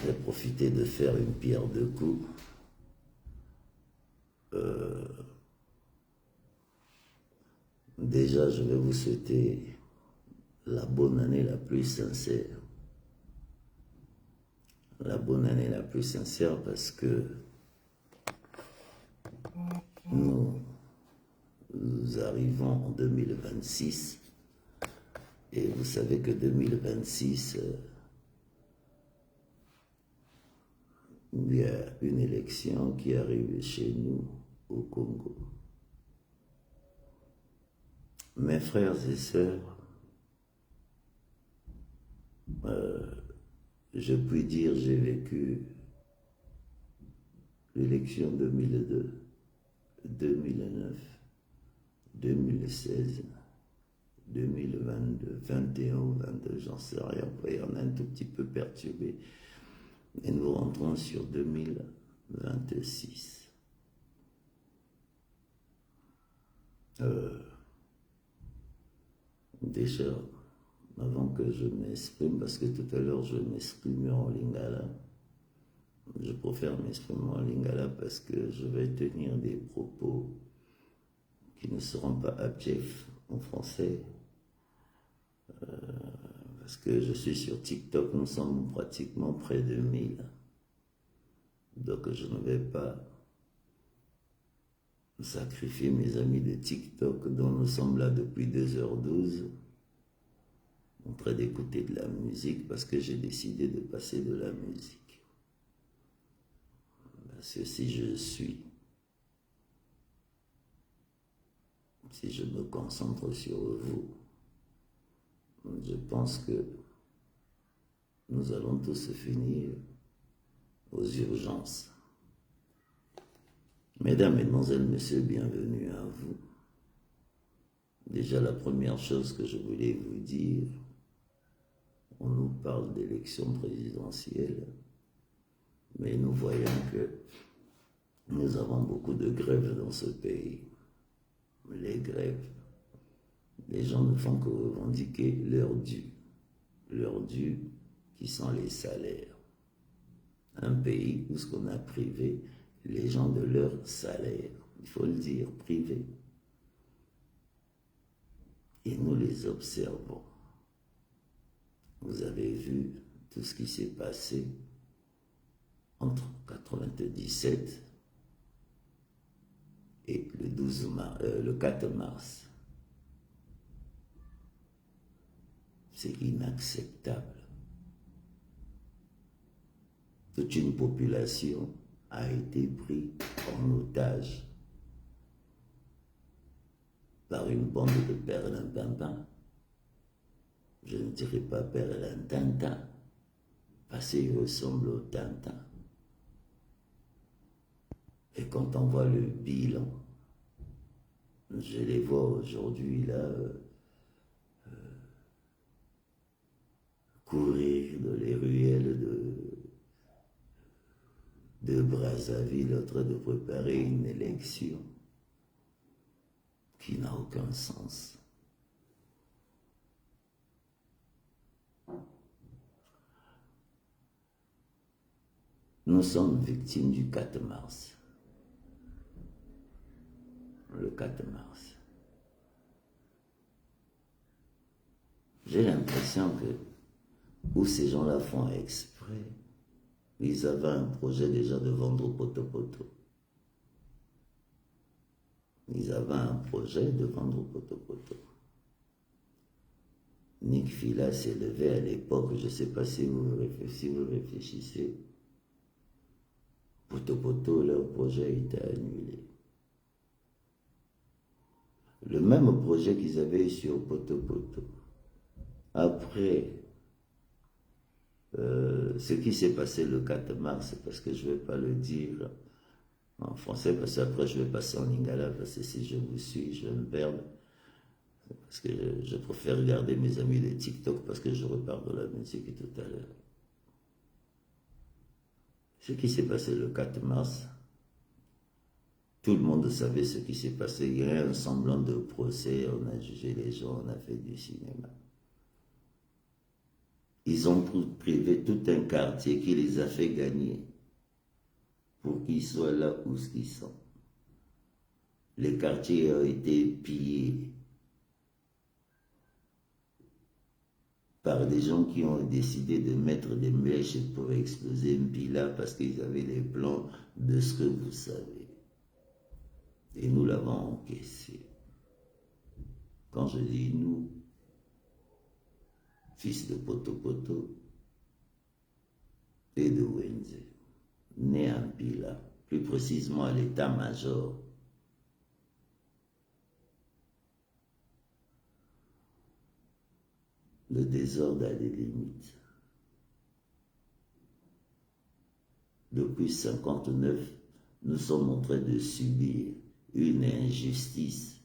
Je vais profiter de faire une pierre deux coups. Déjà, je vais vous souhaiter la bonne année la plus sincère. La bonne année la plus sincère parce que nous arrivons en 2026 et vous savez que 2026, il y a une élection qui arrive chez nous au Congo. Mes frères et sœurs, je puis dire j'ai vécu l'élection 2002, 2009, 2016, 2022, 21 ou 22, j'en sais rien, il y en a un tout petit peu perturbé. Et nous rentrons sur 2026. Déjà, avant que je m'exprime, parce que tout à l'heure je m'exprime en lingala, je préfère m'exprimer en lingala parce que je vais tenir des propos qui ne seront pas abjects en français. Parce que je suis sur TikTok, nous sommes pratiquement près de 1000. Donc je ne vais pas sacrifier mes amis de TikTok dont nous sommes là depuis 2h12 en train d'écouter de la musique parce que j'ai décidé de passer de la musique. Parce que si je me concentre sur vous, je pense que nous allons tous finir aux urgences. Mesdames, Mesdemoiselles, Messieurs, bienvenue à vous. Déjà, la première chose que je voulais vous dire, on nous parle d'élections présidentielles, mais nous voyons que nous avons beaucoup de grèves dans ce pays. Les grèves, les gens ne font que revendiquer leurs dus qui sont les salaires. Un pays où ce qu'on a privé les gens de leur salaire, il faut le dire, privé. Et nous les observons. Vous avez vu tout ce qui s'est passé entre 1997 et le 4 mars. C'est inacceptable. Toute une population a été prise en otage par une bande de perlimpinpins. Je ne dirais pas perlimpinpins, parce qu'ils ressemblent au Tintin. Et quand on voit le bilan, je les vois aujourd'hui là courir dans les ruelles de Brazzaville en train de préparer une élection qui n'a aucun sens. Nous sommes victimes du 4 mars. Le 4 mars. J'ai l'impression que où ces gens-là font exprès, ils avaient un projet déjà de vendre poto-poto. Ils avaient un projet de vendre poto-poto. Nick Fila s'est levé à l'époque, je ne sais pas si vous réfléchissez. Poto-poto, leur projet était annulé. Le même projet qu'ils avaient sur poto-poto. Après, ce qui s'est passé le 4 mars, parce que je ne vais pas le dire en français, parce qu'après je vais passer en lingala, parce que si je vous suis, je vais me perdre. Parce que je préfère regarder mes amis de TikTok, parce que je repars de la musique tout à l'heure. Ce qui s'est passé le 4 mars, tout le monde savait ce qui s'est passé. Il y a un semblant de procès, on a jugé les gens, on a fait du cinéma. Ils ont privé tout un quartier qui les a fait gagner pour qu'ils soient là où ils sont. Les quartiers ont été pillés par des gens qui ont décidé de mettre des mèches pour exploser Mpila parce qu'ils avaient les plans de ce que vous savez. Et nous l'avons encaissé. Quand je dis nous, fils de Poto Poto et de Wenze, né à Mpila, plus précisément à l'état-major. Le désordre a des limites. Depuis 1959, nous sommes en train de subir une injustice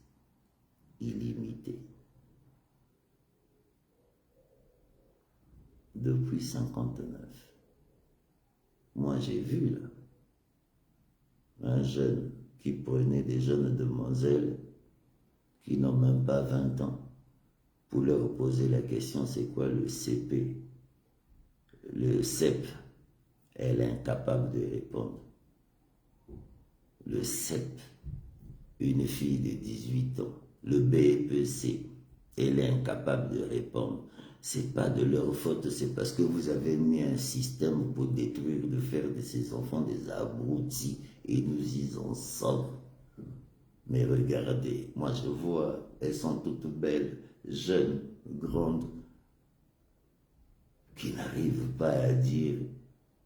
illimitée. Depuis 1959. Moi, j'ai vu là, un jeune qui prenait des jeunes demoiselles qui n'ont même pas 20 ans pour leur poser la question, c'est quoi le CP? Le CEP, elle est incapable de répondre. Le CEP, une fille de 18 ans, le BEPC, elle est incapable de répondre. C'est pas de leur faute, c'est parce que vous avez mis un système pour détruire, de faire de ces enfants des abrutis, et nous y en sommes. Mais regardez, moi je vois, elles sont toutes belles, jeunes, grandes, qui n'arrivent pas à dire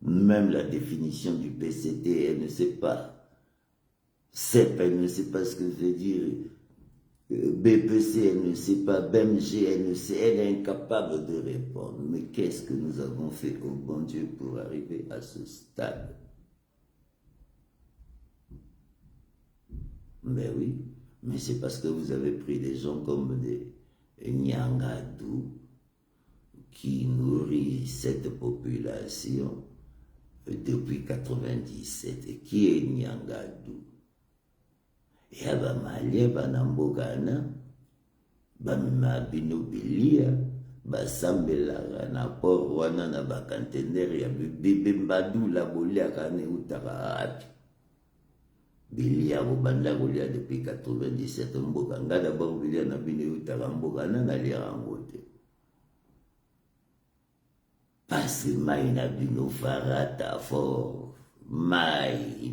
même la définition du PCT, elle ne sait pas. CEP, elle ne sait pas ce que veut dire. BPC, elle ne sait pas. BMG, elle ne sait. Elle est incapable de répondre. Mais qu'est-ce que nous avons fait au bon Dieu pour arriver à ce stade? Mais oui, mais c'est parce que vous avez pris des gens comme des Nyangadou qui nourrissent cette population depuis 1997. Et qui est Nyangadou? Et à Bamalia, Banambogana, Bamima Binobilia, Basambela, Napor, Wana, Nabakantener, Bibembadou, la Bolia, Kane, Utaraat. Bilia, Bobanda, Bolia, depuis 1997, Mboganga, d'abord, Bilia, Nabine, Utarambogana, Naliarangote. Parce que Maïna Bino Farata, fort. Maï,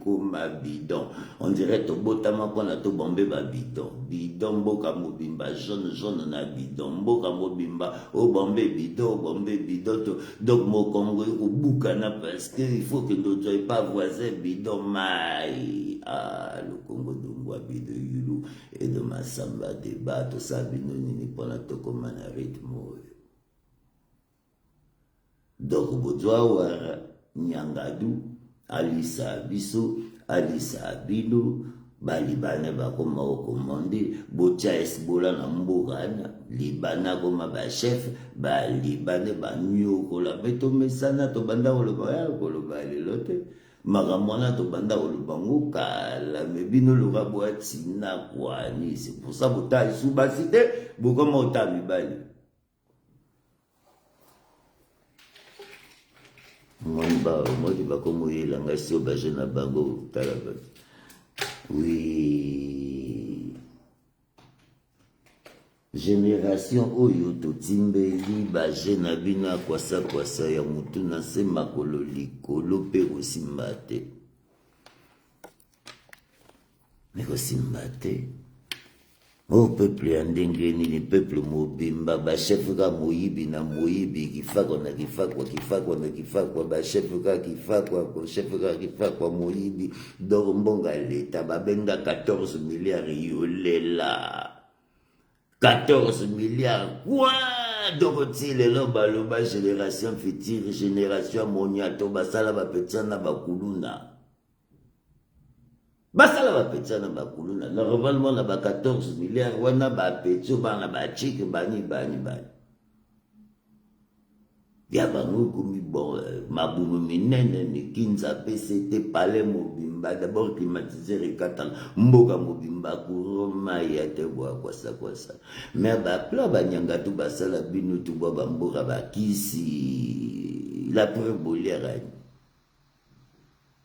comme bidon. On dirait to botama pona to bombe ba bidon. Bidon boka mobimba, jaune na bidon. Boka mobimba, o bombe bidon to. Donc mo Congo ko bukana parce que il faut que nous ne soyons pas voisins bidon maï. Ah, le Congo dongwa bidon yulu et de Massamba débat to ça bino nini pona to comme un rythme. Donc bodwa wara Nyangadou, Alisa Biso, Alisa Bino, Balibana bakoma okomande, Botia Esbola na mbogana, Libana koma ba chef, Balibane ba nyokola, beto mesana to banda oloba ya koloba lelote, magamwana to banda olobango kala, mebino lora boati na kwani, c'est pour ça bota subasite, bokoma otami bali. Moi, je vais comme il a si au Bajena Bango, Talabat. Oui. Génération Oyo Totimbeli, Bajena Bina, Kwasa, ya Mutuna, se makolo likolo, pe osimbate. Mais osimbate. Oh peuple andengeni ni peuple mobimba ba chef ka moyibi na moyibi kifakwa na kifakwa ba chef ka kifakwa ko chef ka kifakwa moyibi donc mbonga leta ba benga 14 milliards yolela 14 milliards quoi donc ti lelo baloba génération future génération moniato basala ba petana ba kuluna basala ba petana ba kuluna normalement na ba 14 milliards wana ba petso bana ba chiki bani ya bango komi bon mabumu minene nikinza pe c'était palais mobimba d'abord climatiseur ekatala mboka mobimba kuroma ya te bwa kwasa mais bapla banyanga tu basala bino tu bwa bamboka bakisi la preuve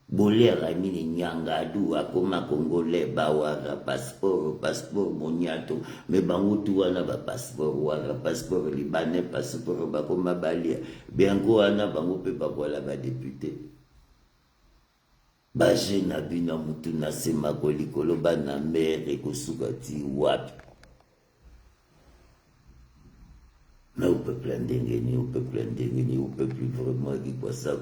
bolera nini nyanga du akoma congolais bawara passeport moniato me bango tu wana ba passeport wara passeport libanais passeport bakoma balia biango wana bango pe bakola ba député ba jeune bino mutu na sema ko likolo bana mere kosuka ti wapi mais au peuple ndengeni au peuple vraiment qui quoi ça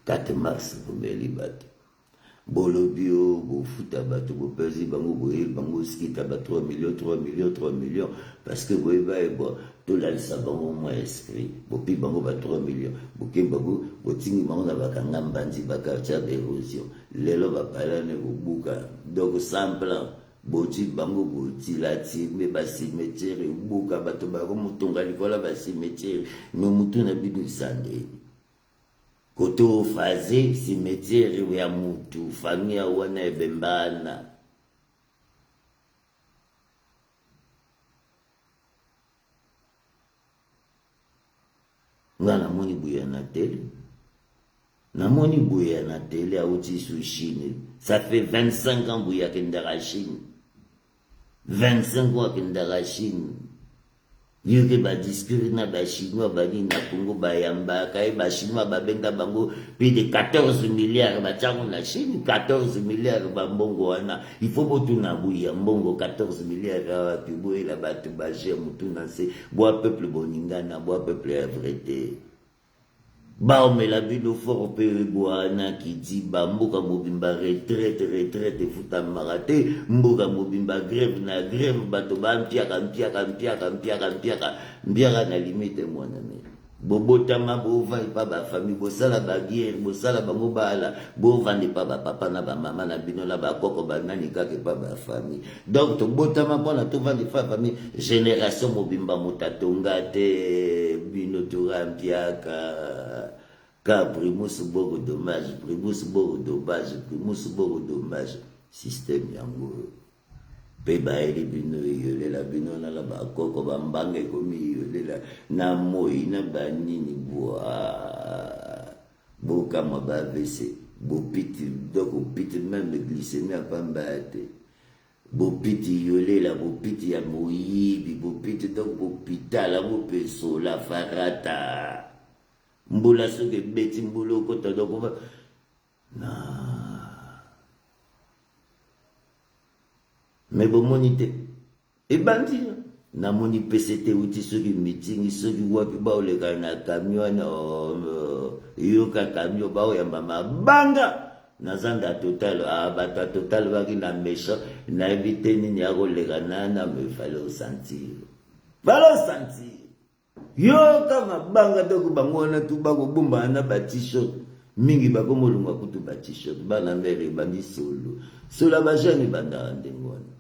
4 mars bomeli bato bolobio bofuta bato bopesi bango boye bango skita ba 3 millions parce que boye baye bo tolalisa bango moins esprit bopi bango ba 3 millions boke bango botingi bango na bakanga mbanzi bakartia d'érosion lelo bapalane bobuka donc sans plan boti bango boti lati me ba cimetière buka bato bako mutonga likola ba cimetière me mutu na bidu sande koto faze cimetière ya mutu famille wana ebembana nga namoni buya na tele auti su Chine ça fait 25 ans buya kendara Chine 25 ans kendara Chine yoke ba discuter na ba chinois bani na Congo bayamba kai ba chinois babenga bango plus de 14 milliards ba tsango na Chine 14 milliards ba mbongo wana il faut botuna buya mbongo 14 milliards wapi boye la batu ba je mutuna se boa peuple boningana boa peuple ya vérité ba omela bino fort pe boana ki di ba mboka mobimba retraite futa marate mboka mobimba grève na grève bato ba mpiaka na limite mwana me bobotama bova pa ba famille bosala ba guerre bosala bango bala bovande pa ba papa na ba mama na bino la ba koko ba nani kake pa ba famille donc to botama pona to vande fa famille génération mobimba mutatonga te bino to rampiaka ka primus bogo dommage système yango pe baeli bino yolela bino na la bakoko bambange komi yolela na moi na banini bokama bavese bopiti donc opiti même glycémie apambate bopiti yolela bopiti ya moyibi bopiti donc bopitala bopeso la farata mbula soki beti mbula okota donc na mais bomoni te ebandi namoni PCT uti soki meeting soki wapi baoleka na camion yoka camion baoyamba mabanga nazanga total bata total baki na méchant nayebi te nini akoleka na me fallait sentir yoka mabanga toko bango wana tu bakobomba na ba t-shirt mingi bakomolunga kutu ba t-shirt bana mbere bandi solo bajani banda ndengo wana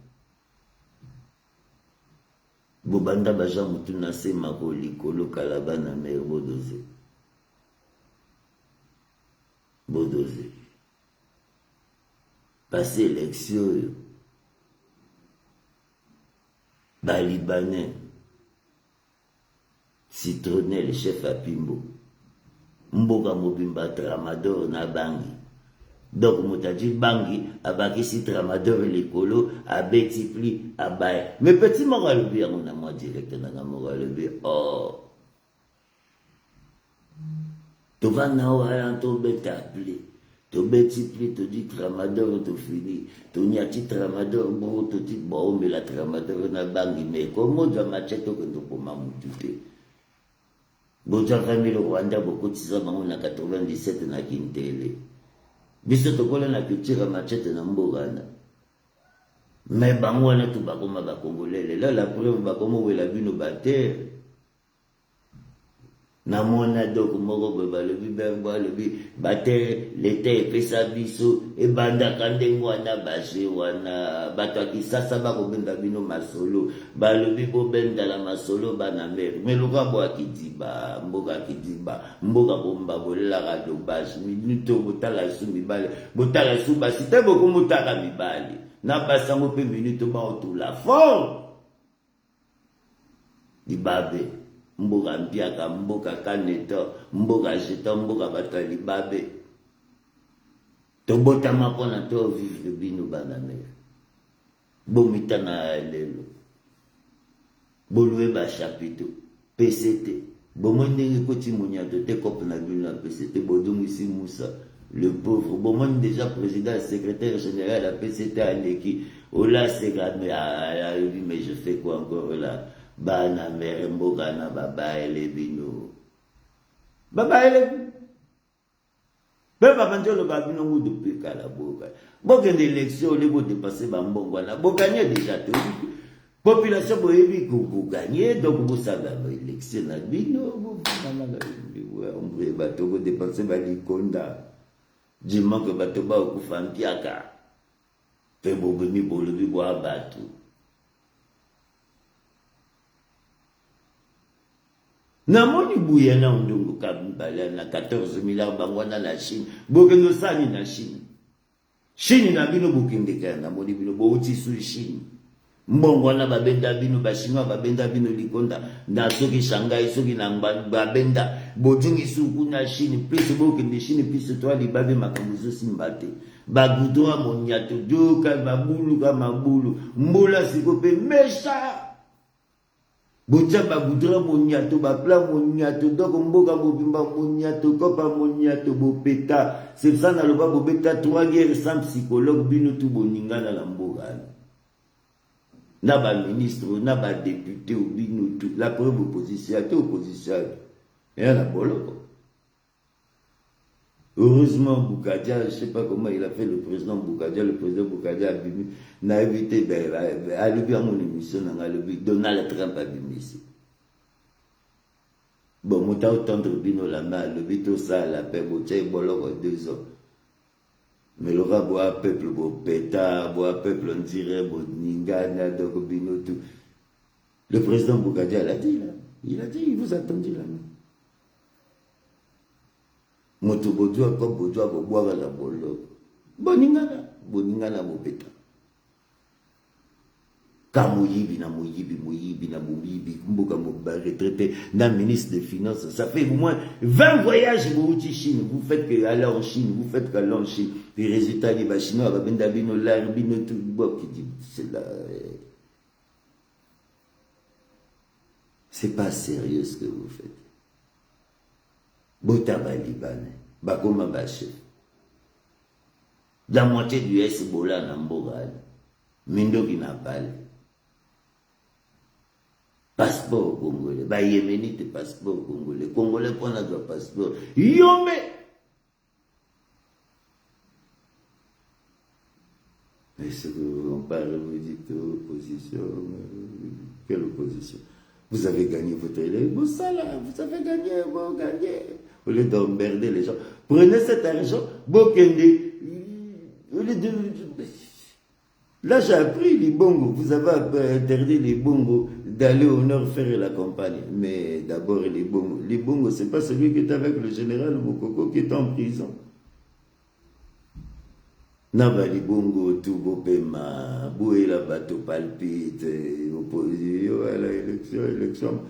bobanda baja mutu na sema ko likolo kala bana mer bodoze passé élection balibanais Citronel chef à Pimbo mboka mobimba tramador na bangi donc motaji bangi abakisi tramador likolo abeti pli abaye mais petit moko alobi yango na moi direct nanga moko alobi tovanda wala tobeta pli tobeti pli todi tramador tofini tonyati tramador bongo toti baomela tramador na bangi mais komoza machete okende koma mutu te boja famille Rwanda bokotisa bango na 97 na Kintele biso tokola na culture machete na mbogana mais bango wana tu bakoma bakongolele la preuve bakoma wela bino bater namona donc moko boye balobi bengo alobi bate leta epesa biso ebandaka ndenge wana baje wana bato ya kisasa bakobenga bino masolo balobi bobendala masolo bana mere me lukambo ya kidiba mboka ya kidiba mboka bomba bolelaka dobage minute botala su mibale botala su basi te bokomotaka mibale na basango mpe minute baotula fort libabe mboka mpiaka mboka kaneto mboka jeta mboka bato ya libabe tobotama mpona to vivre bino bana mere bomitana lelo bolue bachapito pct bomoi ndenge koti monyato te kope na bino na pct bodongisi musa le pauvre bomoi déjà président et secrétaire général ya pct aleki ola sekame alobi mais je fais quoi encore là bana mere mboka na babaele bino babaele mpe babandi oloba bino ngudu mpe kala boka bokende élection ole bodepase bambongo wana boganye déjà te population boyebi boganye donc bosala baélection na bino bovanaombre bato bodepase balikonda dimanke bato baokufa mpiaka mpe bobemi bolobi bwa bato namoni buya na ndungu kabala na 14 milliards bangwana na Chine bokendo sani na Chine na bino bokendeka na moni bino bouti su Chine mbongo na babenda bino bashingwa babenda bino likonda na soki Shanghai soki na babenda bojungi su kuna Chine plus bokende Chine plus toi libabe makambuzo simbate bagudwa monyato joka babulu kama bulu mbola sikope mesha botia bagudra monyato bapla monyato donc mboka mobimba monyato kopa monyato bopeta c'est ça na loba bobeta 3 guerres sans psychologue bino tout boningana na mboka na ba ministre na ba député ou bino tout la preuve opposition et la boloko. Heureusement, Boukadia, je ne sais pas comment il a fait le président Boukadia a n'a évité, à lui à mon émission, Donald Trump a ici. Bon, moi, t'as autant de bino la main, le vito ça, la paix, botia, boloko 2 ans. Mais le rat boit peuple, bo péta, boit peuple, on dirait, bo ningana, donc bino tout. Le président Boukadia l'a dit, là. Il a dit, il vous attendit là. Moto bodwa ko bodwa ko boire la bolo boningana bopeta ka moyibi na mboka moba retraité na ministre des finances ça fait au moins 20 voyages au Chine vous faites que aller en Chine vous faites qu'aller en Chine les résultats les chinois va benda bino la bino tout bon qui dit c'est là c'est pas sérieux ce que vous faites. Botaba Libanais, Bakoma Baché. La moitié du Hezbollah n'a pas Mindo qui n'a pas passeport congolais. Bah, Yéménite passeport congolais. Congolais prend un passeport. Yomé! Mais ce qu'on parle, vous dites opposition. Quelle opposition? Vous avez gagné votre élève. Vous avez gagné, vous gagnez. Au lieu d'emmerder les gens. Prenez cet argent, Bokende. Là, j'ai appris les bongos. Vous avez interdit les bongos d'aller au nord faire la campagne. Mais d'abord, les bongos. Les bongos, ce n'est pas celui qui est avec le général Bokoko qui est en prison. Naba les bongos, tout bopema, boué la bateau palpite, opposition à l'élection.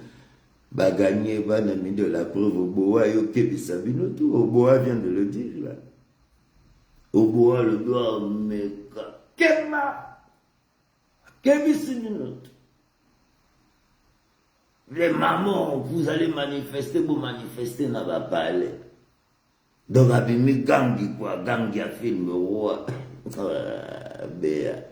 Bah gagner, bah n'a mis de la preuve au Boa et au Kébisabino tout. Au Boa vient de le dire là. Au Boa le doigt, mais Kéma Kébisabino. Les mamans, vous allez manifester, vous manifestez, n'a pas parlé. Donc, abîmer gangi quoi, gangi a fait le roi. Béa.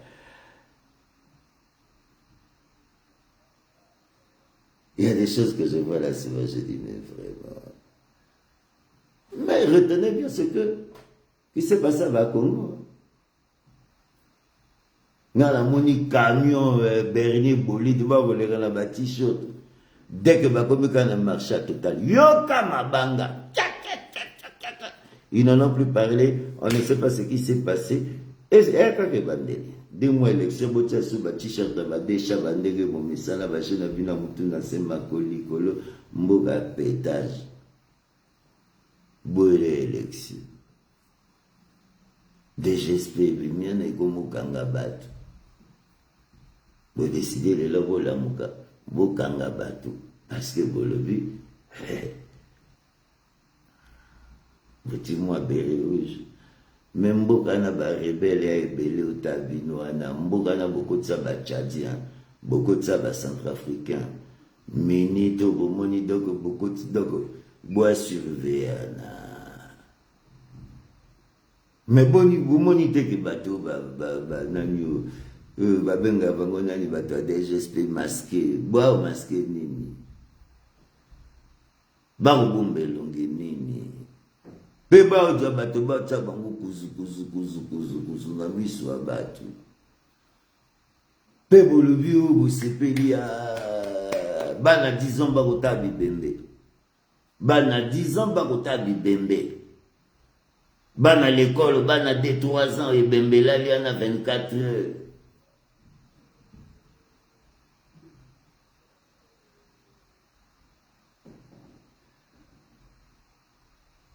Il y a des choses que je vois là, c'est vrai, je dis, mais vraiment. Mais retenez bien ce qui s'est passé à Congo. Dans la moni camion, Bernier, bolide, va voler dans la t-shirt. Dès que Bakomika a marché à Total, Yoka Mabanga, ils n'en ont plus parlé, on ne sait pas ce qui s'est passé. Et c'est quoi que Bandeli? Dis-moi, élection, botia sous ba t-shirt, ba décha, bandege, mon message, ba chena bina mutuna, c'est ma colicolo, mboga pétage. Boire élection. DGSP, bimien, et comme Kanga Batu. Vous décidez de l'eau la mouka, Bokanga Batu. Parce que vous le vu, petit-moi béré rouge. Même Bokana ba rebelle et ébélé au Tabinoana, Mbokana beaucoup de ça ba tchadien, beaucoup de ça ba centrafricain. Minito, bomoni dogo, beaucoup de dogo, bois surveillant. Mais boni, bomoni te ki bateau ba nanyo, ba benga bango nani bateau DGSP masqué, bois masqué nini. Ba bombe longi nini. Peba oja bato bata bango kuzu na miso ya bato. Pebo lobi o bosepeli ya bana 10 ans bakota bibembe. Bana 10 ans bakota bibembe. Bana l'école, bana 2-3 ans et bembe là il y en a 24 heures.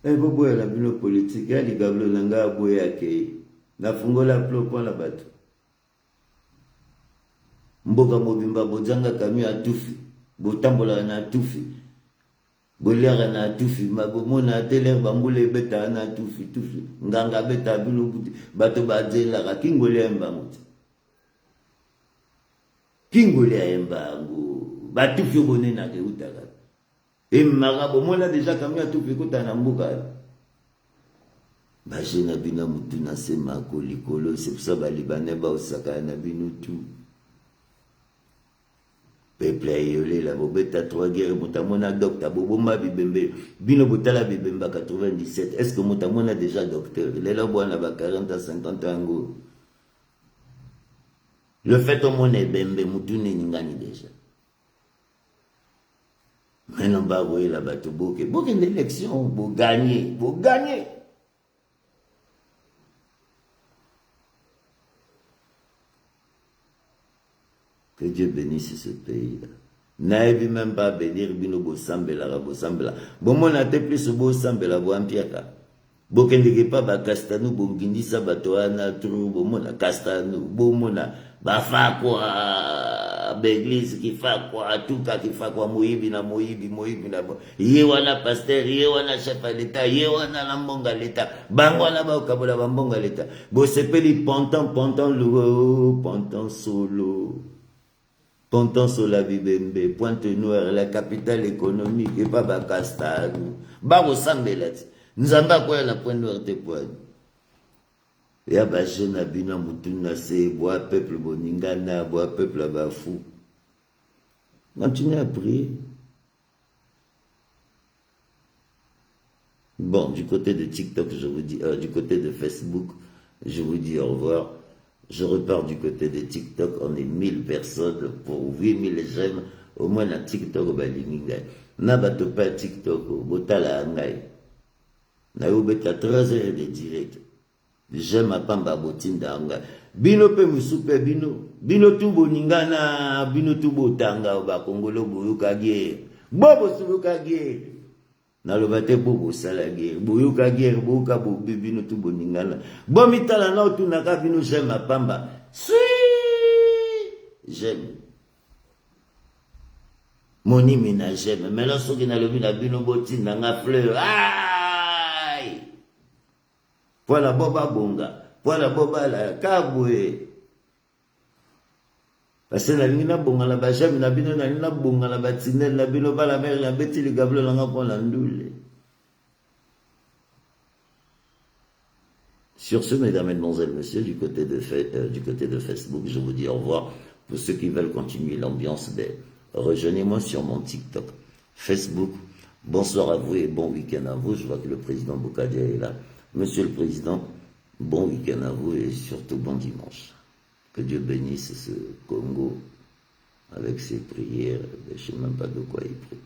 Et bobo la bino politique, ya li gablo nanga boye ake. Na fungola plo point la bato. Mboka mobimba bojanga kami atufi. Botambola na atufi. Boliara na atufi. Mabomona teler bambule beta na atufi. Tufi. Nganga beta bino buti. Bato badzela ka kingole emba muti. Kingole emba ngo. Batufi bone na ke utaka. Et Marabo, moi là déjà quand même tout écoute en ambuka. Bah je n'ai pas mutuna c'est ma colicolo, c'est pour ça que les Libanais ba osaka na binu tout. Peuple ayolé la bobeta 3 guerres mutamona docteur bobomba bibembe bino botala bibemba 97. Est-ce que mutamona déjà docteur? Les là bwana ba 40 à 50 ans. Le fait au monde bembe mutune ningani déjà. Maintenant, bah, oui, la bateau, bouquet d'élection, vous gagnez. Que Dieu bénisse ce pays-là. N'avez même pas bénir Bino Bosambela. Bon, mon a plus Bosambela, Boampiaka. Bokendeke pas Bacastano, Bongindisa, Batoana, Trou, Bomona, Castano, Bomona, Bafa quoi. L'église qui fait quoi, tout cas qui fait quoi, Moïbi na, Yewana pasteur, Yewana chef à l'État, Yewana lambonga l'État, Bangwana ba okabola bambonga l'État. Bo sepeli pontan solo. Pontan sola bibembe, Pointe-Noire, la capitale économique, et pas Bacastano. Babo Sambelati. Nous avons quoi la Pointe-Noire te poigne. Ya ba jeune abina mutuna se bois peuple boningana bois peuple abafou. Continuez à prier. Bon, du côté de TikTok, je vous dis, du côté de Facebook, je vous dis au revoir. Je repars du côté de TikTok, on est 1000 personnes pour 8000 j'aime. Au moins na TikTok balinga. Na bato pas TikTok, botala ngai. Na yo beta 3 heures de direct. J'aime à Pamba Botinda anga. Bino pe musupe bino tu boningana, bino tu botanga ba Kongolo boyoka guerre. Bobo suluka guerre. Na lo bate bobo sala guerre. Boyoka guerre boka bobi bino tu boningana. Bomitala na tu naka bino j'aime à Pamba. J'aime. Moni mina j'aime. Mais là soki na lobi na bino botinda nga fleur. Voilà boba bonga, voilà boba la kabwe. Parce que la lina bonga la bajam na bino na lina bonga la batinel na bino ba la mer la beti le gablo la ngapon la ndoule. Sur ce, mesdames, mesdemoiselles, messieurs, du côté de Facebook, je vous dis au revoir. Pour ceux qui veulent continuer l'ambiance, rejoignez-moi sur mon TikTok, Facebook. Bonsoir à vous et bon week-end à vous. Je vois que le président Boukadia est là. Monsieur le Président, bon week-end à vous et surtout bon dimanche. Que Dieu bénisse ce Congo avec ses prières, je ne sais même pas de quoi il prie.